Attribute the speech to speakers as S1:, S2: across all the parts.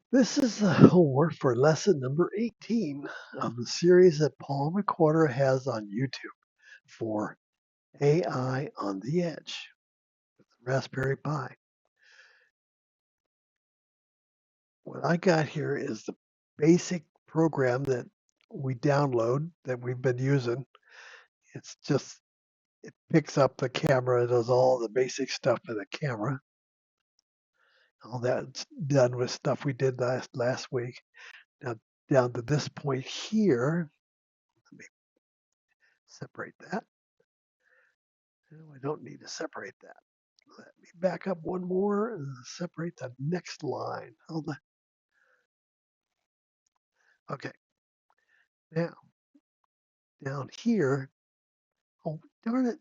S1: This is the homework for lesson number 18 of the series that Paul McWhorter has on YouTube for AI on the Edge with Raspberry Pi. What I got here is the basic program that we download that we've been using. It's just, it picks up the camera, it does all the basic stuff for the camera. All that's done with stuff we did last week. Now, down to this point here, let me separate that. No, I don't need to separate that. Let me back up one more and separate the next line. Hold on. Okay, now down here, oh darn it,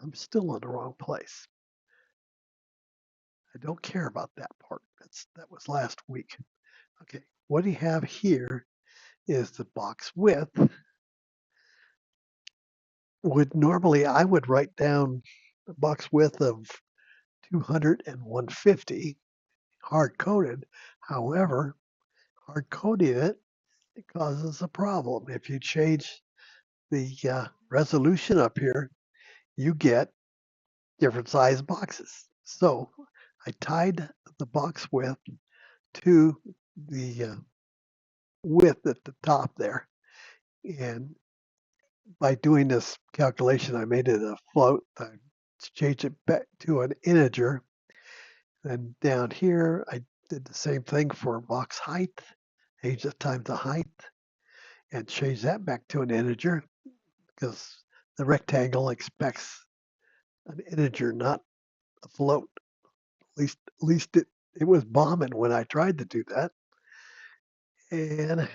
S1: I'm still in the wrong place. I don't care about that part. That was last week. Okay, what you have here is the box width. Normally I would write down the box width of 200 and 150 hard coded. However, hard coding it causes a problem. If you change the resolution up here, you get different size boxes. So I tied the box width to the width at the top there. And by doing this calculation, I made it a float. I changed it back to an integer. Then down here, I did the same thing for box height, changed it times the height, and changed that back to an integer because the rectangle expects an integer, not a float. At least it was bombing when I tried to do that. And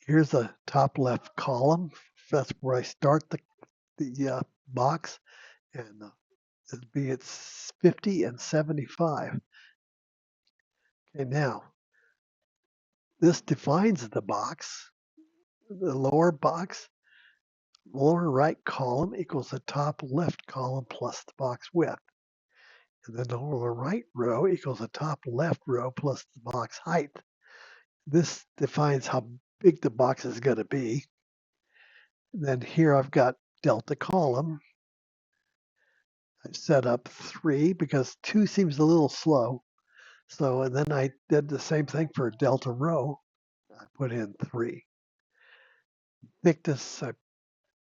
S1: here's the top left column. That's where I start the box, and it'd be at 50 and 75. Okay, now this defines the box. The lower box, lower right column equals the top left column plus the box width. And then the lower right row equals the top left row plus the box height. This defines how big the box is going to be. Then here I've got delta column. I set up 3 because 2 seems a little slow. So, and then I did the same thing for delta row. I put in 3. Thickness, I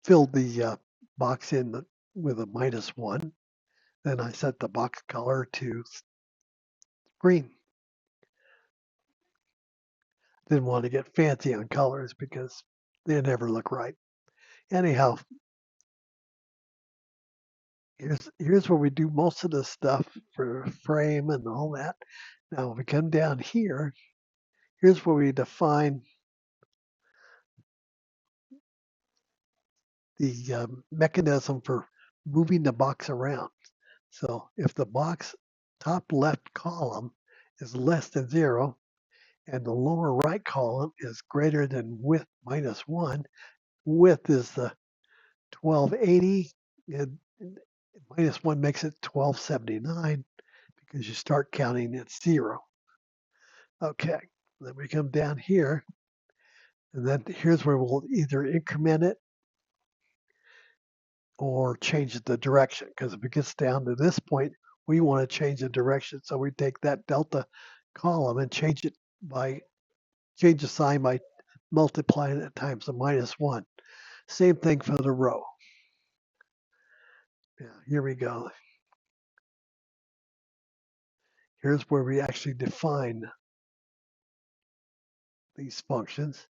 S1: filled the box in with a -1. Then I set the box color to green. Didn't want to get fancy on colors because they never look right. Anyhow, here's where we do most of the stuff for frame and all that. Now, if we come down here, here's where we define the mechanism for moving the box around. So if the box top left column is less than 0 and the lower right column is greater than width -1, width is the 1280, and -1 makes it 1279 because you start counting at 0. Okay, then we come down here, and then here's where we'll either increment it or change the direction, because if it gets down to this point, we want to change the direction. So we take that delta column and change the sign by multiplying it times the -1. Same thing for the row. Yeah, here we go. Here's where we actually define these functions.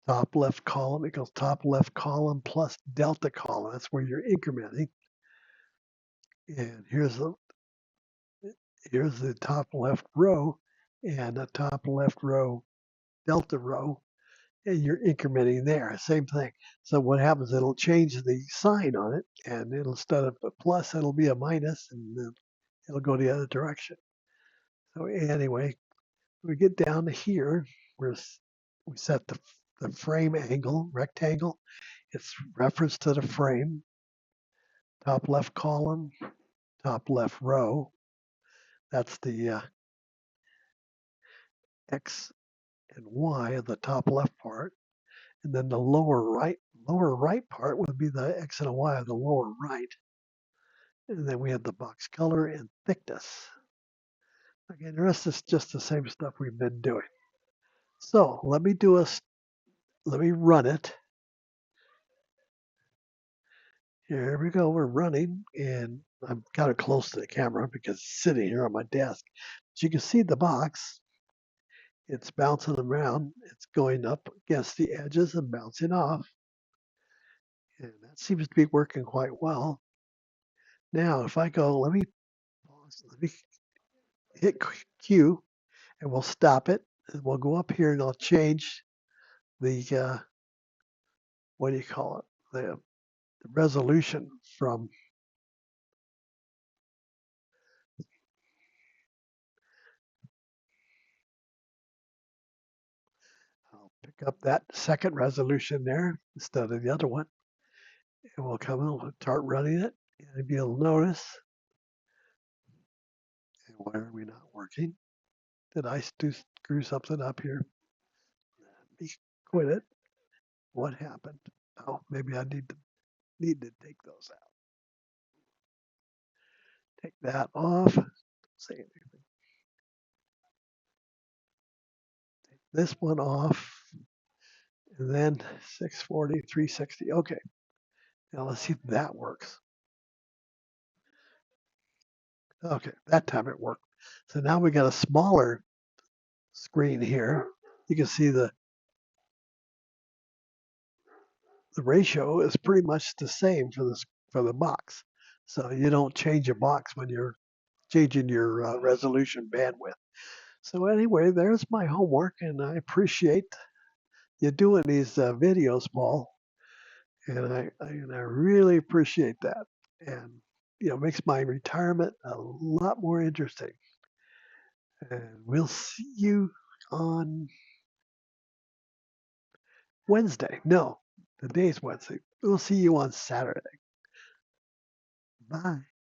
S1: Top left column equals top left column plus delta column. That's where you're incrementing. And here's the top left row and the top left row delta row, and you're incrementing there. Same thing. So what happens? It'll change the sign on it, and it'll instead of a plus, it'll be a minus, and then it'll go the other direction. So anyway, we get down to here, we set the frame angle, rectangle. It's reference to the frame, top left column, top left row. That's the X and Y in the top left part. And then the lower right part would be the X and a Y on the lower right. And then we have the box color and thickness. Okay, the rest is just the same stuff we've been doing. So let me run it. Here we go, we're running, and I'm kind of close to the camera because it's sitting here on my desk. But you can see the box. It's bouncing around. It's going up against the edges and bouncing off. And that seems to be working quite well. Now, if I go, let me pause, let me hit Q, and we'll stop it. And we'll go up here and I'll change the, what do you call it? The resolution from, I'll pick up that second resolution there instead of the other one. And we'll come and we'll start running it. And you'll notice, and why are we not working? Did I screw something up here? Let me quit it. What happened? Oh, maybe I need to take those out. Take that off. Don't say anything. Take this one off. And then 640, 360. Okay. Now let's see if that works. Okay, that time it worked. So now we got a smaller screen here. You can see the ratio is pretty much the same for the box. So you don't change a box when you're changing your resolution bandwidth. So anyway, there's my homework, and I appreciate you doing these videos, Paul, and I really appreciate that, and makes my retirement a lot more interesting. And we'll see you on Wednesday. No, the day's Wednesday. We'll see you on Saturday. Bye.